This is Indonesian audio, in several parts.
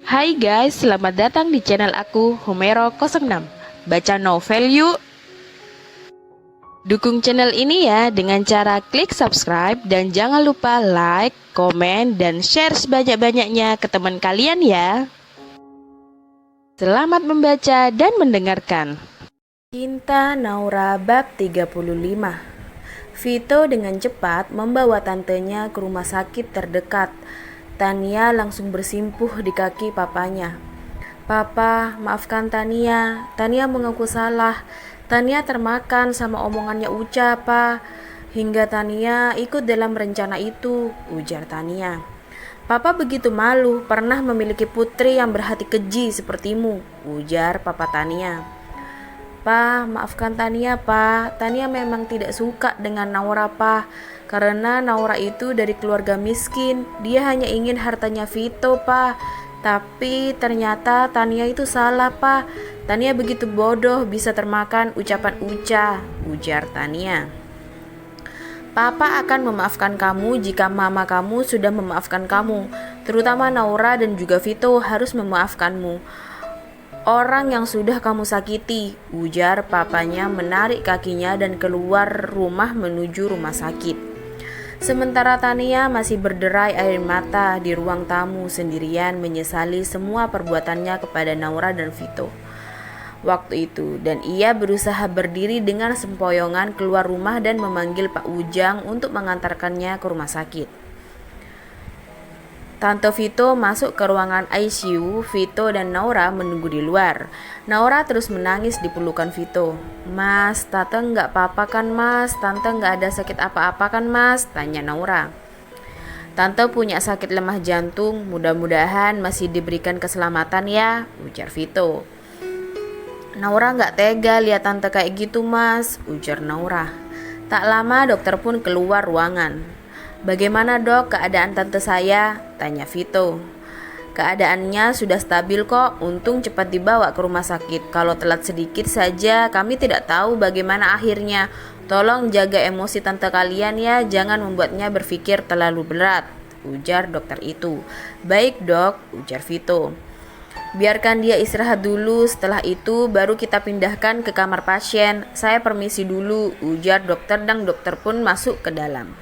Hai guys, selamat datang di channel aku, Homero06. Baca novel yuk! Dukung channel ini ya dengan cara klik subscribe dan jangan lupa like, komen, dan share sebanyak-banyaknya ke teman kalian ya. Selamat membaca dan mendengarkan. Cinta Naura bab 35. Vito dengan cepat membawa tantenya ke rumah sakit terdekat. Tania langsung bersimpuh di kaki papanya. "Papa, maafkan Tania. Tania mengaku salah. Tania termakan sama omongannya Uca, Pa. Hingga Tania ikut dalam rencana itu," ujar Tania. "Papa begitu malu pernah memiliki putri yang berhati keji sepertimu," ujar Papa Tania. "Pa, maafkan Tania, Pa. Tania memang tidak suka dengan Naura, Pa. Karena Naura itu dari keluarga miskin. Dia hanya ingin hartanya Vito, Pa. Tapi ternyata Tania itu salah, Pa. Tania begitu bodoh bisa termakan ucapan Uca," ujar Tania. "Papa akan memaafkan kamu jika mama kamu sudah memaafkan kamu. Terutama Naura dan juga Vito harus memaafkanmu. Orang yang sudah kamu sakiti," ujar papanya menarik kakinya dan keluar rumah menuju rumah sakit. Sementara Tania masih berderai air mata di ruang tamu sendirian menyesali semua perbuatannya kepada Naura dan Vito waktu itu, dan ia berusaha berdiri dengan sempoyongan keluar rumah dan memanggil Pak Ujang untuk mengantarkannya ke rumah sakit. Tante Vito masuk ke ruangan ICU. Vito dan Naura menunggu di luar. Naura terus menangis di pelukan Vito. "Mas, Tante nggak apa-apa kan mas? Tante nggak ada sakit apa-apa kan mas?" tanya Naura. "Tante punya sakit lemah jantung, mudah-mudahan masih diberikan keselamatan ya," ujar Vito. "Naura nggak tega lihat Tante kayak gitu mas," ujar Naura. Tak lama dokter pun keluar ruangan. "Bagaimana dok keadaan tante saya?" tanya Vito. "Keadaannya sudah stabil kok, untung cepat dibawa ke rumah sakit. Kalau telat sedikit saja kami tidak tahu bagaimana akhirnya. Tolong jaga emosi tante kalian ya, jangan membuatnya berpikir terlalu berat," ujar dokter itu. "Baik dok," ujar Vito. "Biarkan dia istirahat dulu, setelah itu baru kita pindahkan ke kamar pasien. Saya permisi dulu," ujar dokter dan dokter pun masuk ke dalam.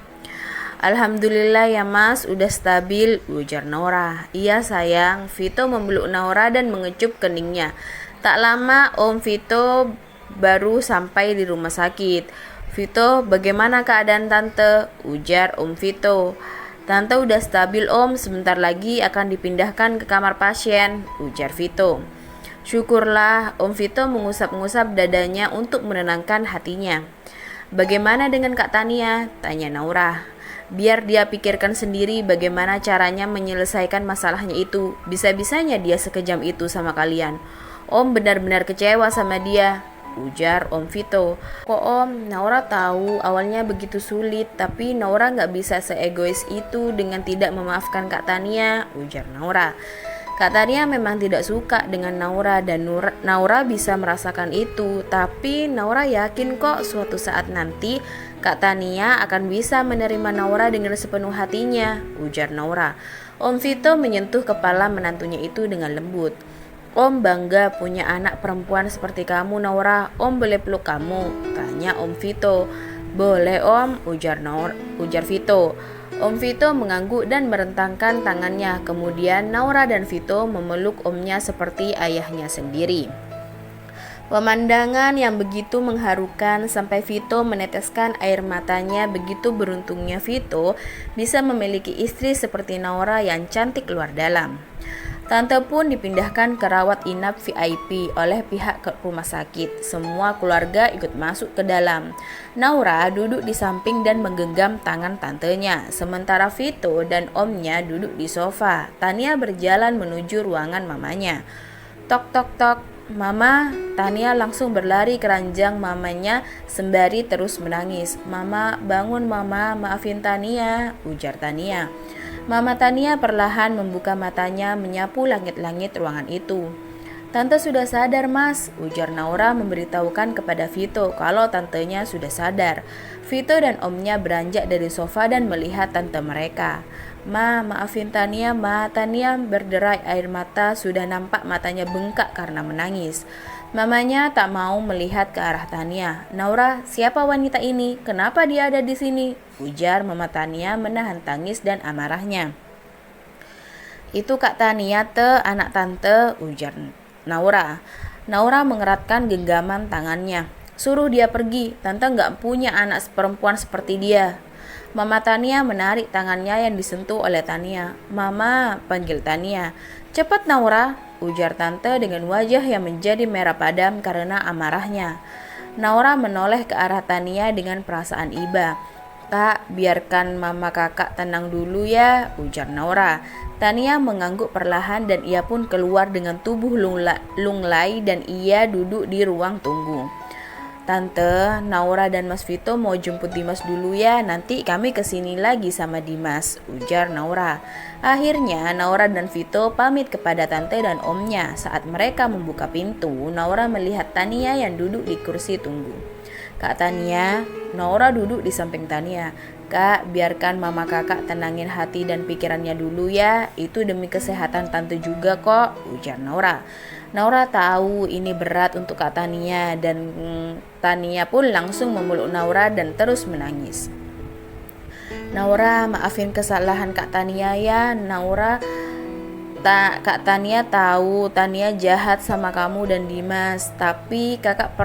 "Alhamdulillah ya mas, udah stabil," ujar Naura. "Iya sayang." Vito memeluk Naura dan mengecup keningnya. Tak lama Om Vito baru sampai di rumah sakit. "Vito, bagaimana keadaan tante?" ujar Om Vito. "Tante udah stabil om, sebentar lagi akan dipindahkan ke kamar pasien," ujar Vito. "Syukurlah." Om Vito mengusap-ngusap dadanya untuk menenangkan hatinya. "Bagaimana dengan Kak Tania?" tanya Naura. "Biar dia pikirkan sendiri bagaimana caranya menyelesaikan masalahnya itu. Bisa-bisanya dia sekejam itu sama kalian. Om benar-benar kecewa sama dia," ujar Om Vito. "Kok om, Naura tahu awalnya begitu sulit, tapi Naura gak bisa seegois itu dengan tidak memaafkan Kak Tania," ujar Naura. "Kak Tania memang tidak suka dengan Naura dan Naura bisa merasakan itu. Tapi Naura yakin kok suatu saat nanti Kak Tania akan bisa menerima Naura dengan sepenuh hatinya," ujar Naura. Om Vito menyentuh kepala menantunya itu dengan lembut. "Om bangga punya anak perempuan seperti kamu Naura. Om boleh peluk kamu?" tanya Om Vito. "Boleh om," ujar Vito. Om Vito mengangguk dan merentangkan tangannya. Kemudian Naura dan Vito memeluk omnya seperti ayahnya sendiri. Pemandangan yang begitu mengharukan sampai Vito meneteskan air matanya. Begitu beruntungnya Vito bisa memiliki istri seperti Naura yang cantik luar dalam. Tante pun dipindahkan ke rawat inap VIP oleh pihak rumah sakit. Semua keluarga ikut masuk ke dalam. Naura duduk di samping dan menggenggam tangan tantenya, sementara Vito dan omnya duduk di sofa. Tania berjalan menuju ruangan mamanya. "Tok tok tok, Mama." Tania langsung berlari ke ranjang mamanya sembari terus menangis. "Mama, bangun Mama, maafin Tania," ujar Tania. Mama Tania perlahan membuka matanya menyapu langit-langit ruangan itu. Tante sudah sadar mas, ujar Naura memberitahukan kepada Vito kalau tantenya sudah sadar. Vito dan omnya beranjak dari sofa dan melihat tante mereka. Ma, maafin Tania, ma. Tania berderai air mata, sudah nampak matanya bengkak karena menangis. Mamanya tak mau melihat ke arah Tania. Naura, siapa wanita ini? Kenapa dia ada di sini? Ujar Mama Tania menahan tangis dan amarahnya. Itu Kak Tania anak tante, ujar Naura. Naura mengeratkan genggaman tangannya. Suruh dia pergi, tante gak punya anak perempuan seperti dia. Mama Tania menarik tangannya yang disentuh oleh Tania. Mama, panggil Tania. Cepat Naura, ujar tante dengan wajah yang menjadi merah padam karena amarahnya. Naura menoleh ke arah Tania dengan perasaan iba. Kak, biarkan mama kakak tenang dulu ya, ujar Naura. Tania mengangguk perlahan dan ia pun keluar dengan tubuh lunglai dan ia duduk di ruang tunggu. Tante, Naura dan Mas Vito mau jemput Dimas dulu ya, nanti kami kesini lagi sama Dimas, ujar Naura. Akhirnya Naura dan Vito pamit kepada tante dan omnya. Saat mereka membuka pintu, Naura melihat Tania yang duduk di kursi tunggu. Kak Tania, Naura duduk di samping Tania. Kak, biarkan mama kakak tenangin hati dan pikirannya dulu ya, itu demi kesehatan tante juga kok, ujar Naura. Naura tahu ini berat untuk Kak Tania dan Tania pun langsung memeluk Naura dan terus menangis. Naura, maafin kesalahan Kak Tania ya. Naura, Kak Tania tahu Tania jahat sama kamu dan Dimas, tapi kakak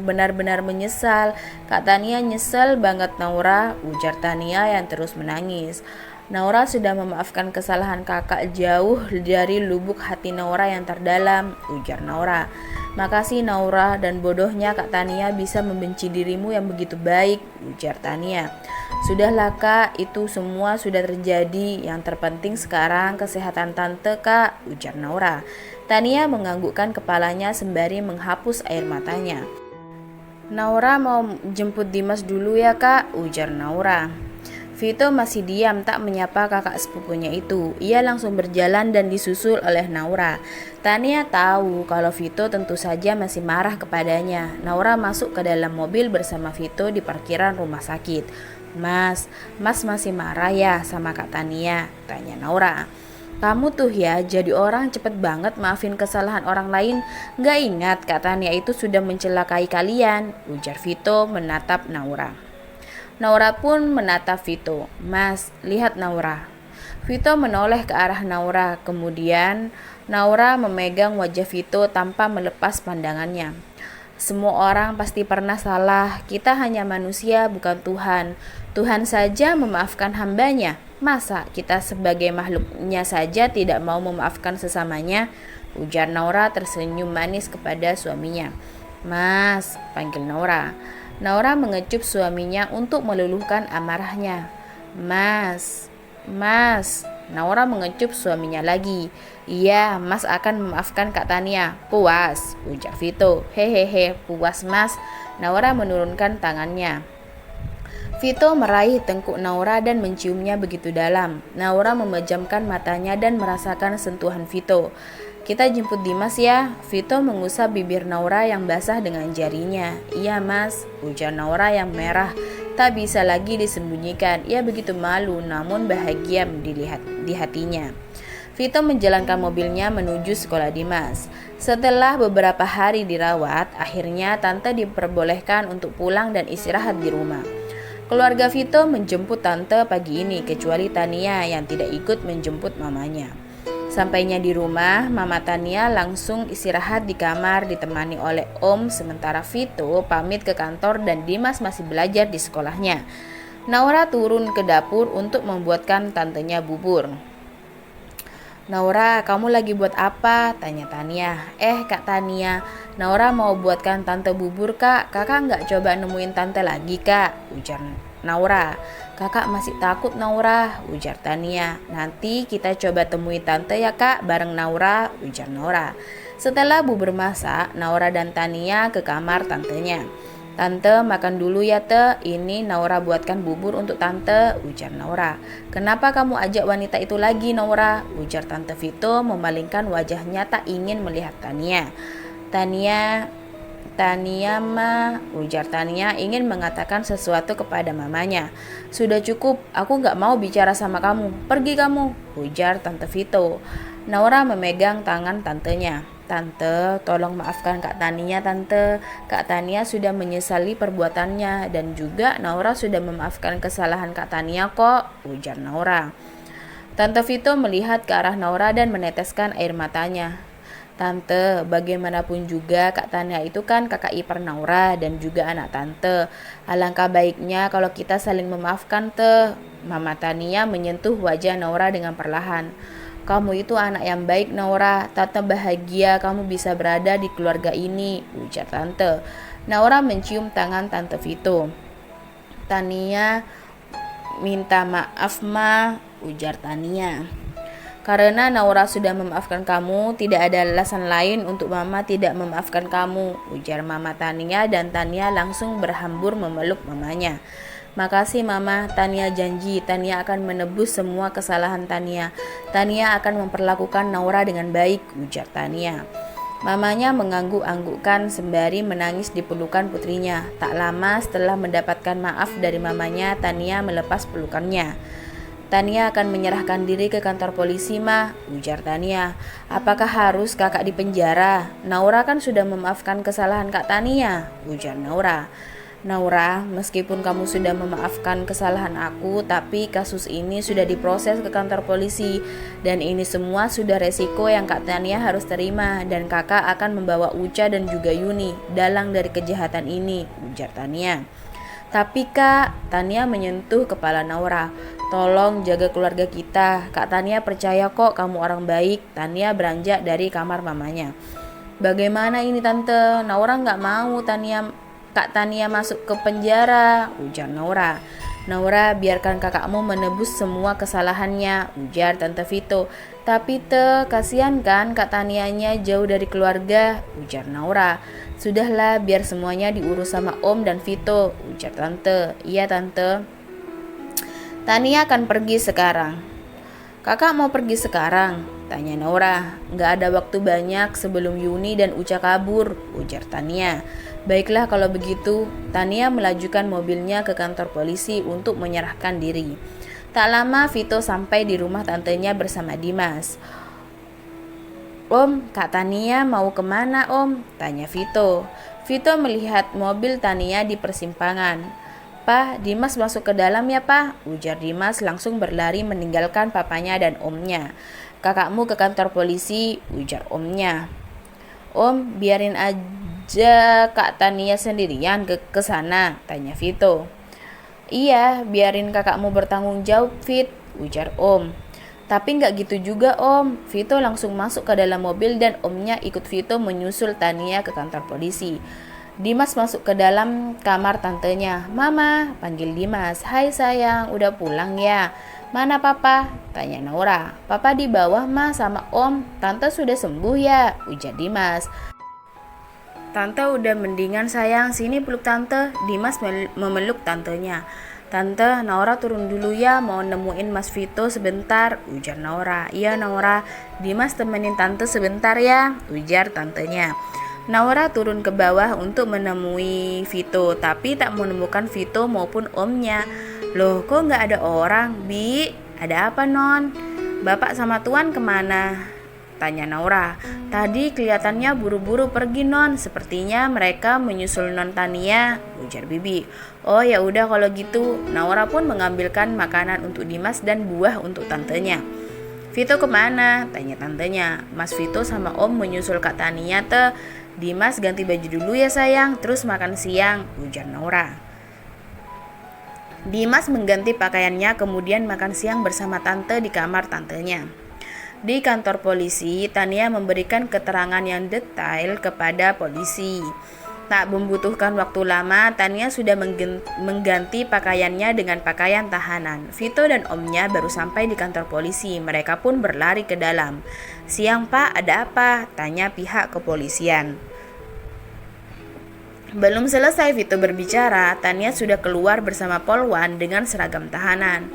benar-benar menyesal. Kak Tania nyesel banget Naura, ujar Tania yang terus menangis. Naura sudah memaafkan kesalahan kakak jauh dari lubuk hati Naura yang terdalam, ujar Naura. Makasih Naura, dan bodohnya Kak Tania bisa membenci dirimu yang begitu baik, ujar Tania. Sudahlah kak, itu semua sudah terjadi. Yang terpenting sekarang kesehatan tante kak, ujar Naura. Tania menganggukkan kepalanya sembari menghapus air matanya. Naura mau jemput Dimas dulu ya kak, ujar Naura. Vito masih diam tak menyapa kakak sepupunya itu. Ia langsung berjalan dan disusul oleh Naura. Tania tahu kalau Vito tentu saja masih marah kepadanya. Naura masuk ke dalam mobil bersama Vito di parkiran rumah sakit. Mas masih marah ya sama Kak Tania? Tanya Naura. Kamu tuh ya jadi orang cepet banget maafin kesalahan orang lain. Gak ingat Kak Tania itu sudah mencelakai kalian, ujar Vito menatap Naura. Naura pun menatap Vito. Mas, lihat Naura. Vito menoleh ke arah Naura. Kemudian Naura memegang wajah Vito tanpa melepas pandangannya. Semua orang pasti pernah salah. Kita hanya manusia, bukan Tuhan. Tuhan saja memaafkan hambanya. Masa kita sebagai makhluknya saja tidak mau memaafkan sesamanya? Ujar Naura tersenyum manis kepada suaminya. Mas, panggil Naura. Naura mengecup suaminya untuk meluluhkan amarahnya. Mas. Naura mengecup suaminya lagi. Iya, Mas akan memaafkan Kak Tania. Puas, ujar Vito. Hehehe, puas Mas. Naura menurunkan tangannya. Vito meraih tengkuk Naura dan menciumnya begitu dalam. Naura memejamkan matanya dan merasakan sentuhan Vito. Kita jemput Dimas ya. Vito mengusap bibir Naura yang basah dengan jarinya. Iya mas, ujar Naura yang merah. Tak bisa lagi disembunyikan. Ia begitu malu namun bahagia dilihat di hatinya. Vito menjalankan mobilnya menuju sekolah Dimas. Setelah beberapa hari dirawat, akhirnya tante diperbolehkan untuk pulang dan istirahat di rumah. Keluarga Vito menjemput tante pagi ini kecuali Tania yang tidak ikut menjemput mamanya. Sampainya di rumah, Mama Tania langsung istirahat di kamar ditemani oleh Om, sementara Vito pamit ke kantor dan Dimas masih belajar di sekolahnya. Naura turun ke dapur untuk membuatkan tantenya bubur. Naura, kamu lagi buat apa? Tanya Tania. Kak Tania, Naura mau buatkan tante bubur kak. Kakak nggak coba nemuin tante lagi kak? Ujar Naura. Kakak masih takut Naura, ujar Tania. Nanti kita coba temui tante ya kak bareng Naura, ujar Naura. Setelah bubur masak, Naura dan Tania ke kamar tantenya. "Tante, makan dulu ya Te, ini Naura buatkan bubur untuk Tante," ujar Naura. "Kenapa kamu ajak wanita itu lagi Naura?" ujar Tante Vito memalingkan wajahnya tak ingin melihat Tania. Tania ma, ujar Tania ingin mengatakan sesuatu kepada mamanya. "Sudah cukup, aku gak mau bicara sama kamu, pergi kamu," ujar Tante Vito. Naura memegang tangan tantenya. "Tante, tolong maafkan Kak Tania Tante. Kak Tania sudah menyesali perbuatannya dan juga Naura sudah memaafkan kesalahan Kak Tania kok," ujar Naura. Tante Vito melihat ke arah Naura dan meneteskan air matanya. "Tante, bagaimanapun juga Kak Tania itu kan kakak ipar Naura dan juga anak Tante. Alangkah baiknya kalau kita saling memaafkan Te." Mama Tania menyentuh wajah Naura dengan perlahan. "Kamu itu anak yang baik Naura, Tante bahagia kamu bisa berada di keluarga ini," ujar Tante. Naura mencium tangan Tante Vito. "Tania minta maaf ma," ujar Tania. "Karena Naura sudah memaafkan kamu, tidak ada alasan lain untuk Mama tidak memaafkan kamu," ujar Mama Tania dan Tania langsung berhambur memeluk mamanya. "Makasih Mama, Tania janji Tania akan menebus semua kesalahan Tania. Tania akan memperlakukan Naura dengan baik," ujar Tania. Mamanya mengangguk-anggukkan sembari menangis di pelukan putrinya. Tak lama setelah mendapatkan maaf dari mamanya, Tania melepas pelukannya. "Tania akan menyerahkan diri ke kantor polisi, Ma," ujar Tania. "Apakah harus kakak di penjara? Naura kan sudah memaafkan kesalahan Kak Tania," ujar Naura. "Naura, meskipun kamu sudah memaafkan kesalahan aku, tapi kasus ini sudah diproses ke kantor polisi dan ini semua sudah resiko yang Kak Tania harus terima dan kakak akan membawa Uca dan juga Yuni dalang dari kejahatan ini," ujar Tania. "Tapi Kak," Tania menyentuh kepala Naura, "tolong jaga keluarga kita. Kak Tania percaya kok kamu orang baik." Tania beranjak dari kamar mamanya. "Bagaimana ini Tante? Naura gak mau Kak Tania masuk ke penjara," ujar Naura. "Naura, biarkan kakakmu menebus semua kesalahannya," ujar Tante Vito. "Tapi Te, kasihan kan Kak Tanianya jauh dari keluarga," ujar Naura. "Sudahlah, biar semuanya diurus sama Om dan Vito," ujar Tante. "Iya Tante." "Tania akan pergi sekarang." "Kakak mau pergi sekarang?" tanya Naura. "Gak ada waktu banyak sebelum Yuni dan Uca kabur," ujar Tania. "Baiklah kalau begitu." Tania melajukan mobilnya ke kantor polisi untuk menyerahkan diri. Tak lama Vito sampai di rumah tantenya bersama Dimas. "Om, Kak Tania mau kemana Om?" tanya Vito. Vito melihat mobil Tania di persimpangan. "Pa, Dimas masuk ke dalam ya Pa," ujar Dimas langsung berlari meninggalkan papanya dan omnya. "Kakakmu ke kantor polisi," ujar omnya. "Om, biarin aja Kak Tania sendirian ke sana," tanya Vito. "Iya, biarin kakakmu bertanggung jawab Fit," ujar Om. "Tapi nggak gitu juga Om." Vito langsung masuk ke dalam mobil dan omnya ikut Vito menyusul Tania ke kantor polisi. Dimas masuk ke dalam kamar tantenya. "Mama," panggil Dimas. "Hai sayang, udah pulang ya?" "Mana Papa?" tanya Naura. "Papa di bawah Ma sama Om. Tante sudah sembuh ya?" ujar Dimas. "Tante udah mendingan sayang, sini peluk Tante." Dimas memeluk tantenya. "Tante, Naura turun dulu ya, mau nemuin Mas Vito sebentar," ujar Naura. "Iya Naura." "Dimas temenin Tante sebentar ya," ujar tantenya. Naura turun ke bawah untuk menemui Vito, tapi tak menemukan Vito maupun omnya. "Loh, kok nggak ada orang, Bi? Ada apa Non? Bapak sama Tuan kemana?" tanya Naura. "Tadi kelihatannya buru-buru pergi Non, sepertinya mereka menyusul Non Tania," ujar Bibi. "Oh ya udah kalau gitu." Naura pun mengambilkan makanan untuk Dimas dan buah untuk tantenya. "Vito kemana?" tanya tantenya. "Mas Vito sama Om menyusul Kak Tania Te." "Dimas ganti baju dulu ya sayang, terus makan siang," ujar Naura. Dimas mengganti pakaiannya kemudian makan siang bersama tante di kamar tantenya. Di kantor polisi, Tania memberikan keterangan yang detail kepada polisi. Tak membutuhkan waktu lama, Tania sudah mengganti pakaiannya dengan pakaian tahanan. Vito dan omnya baru sampai di kantor polisi. Mereka pun berlari ke dalam. "Siang Pak, ada apa?" tanya pihak kepolisian. Belum selesai Vito berbicara, Tania sudah keluar bersama Polwan dengan seragam tahanan.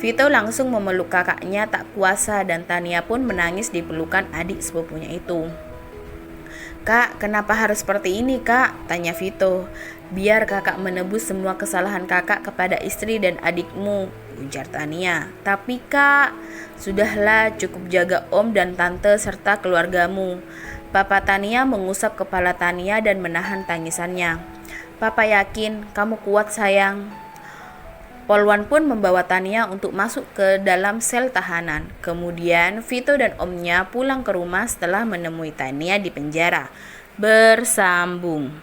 Vito langsung memeluk kakaknya tak kuasa dan Tania pun menangis di pelukan adik sepupunya itu. "Kak, kenapa harus seperti ini, Kak?" tanya Vito. "Biar kakak menebus semua kesalahan kakak kepada istri dan adikmu," ujar Tania. "Tapi Kak, sudahlah, cukup jaga om dan tante serta keluargamu." Papa Tania mengusap kepala Tania dan menahan tangisannya. "Papa yakin kamu kuat, sayang." Polwan pun membawa Tania untuk masuk ke dalam sel tahanan. Kemudian Vito dan omnya pulang ke rumah setelah menemui Tania di penjara. Bersambung.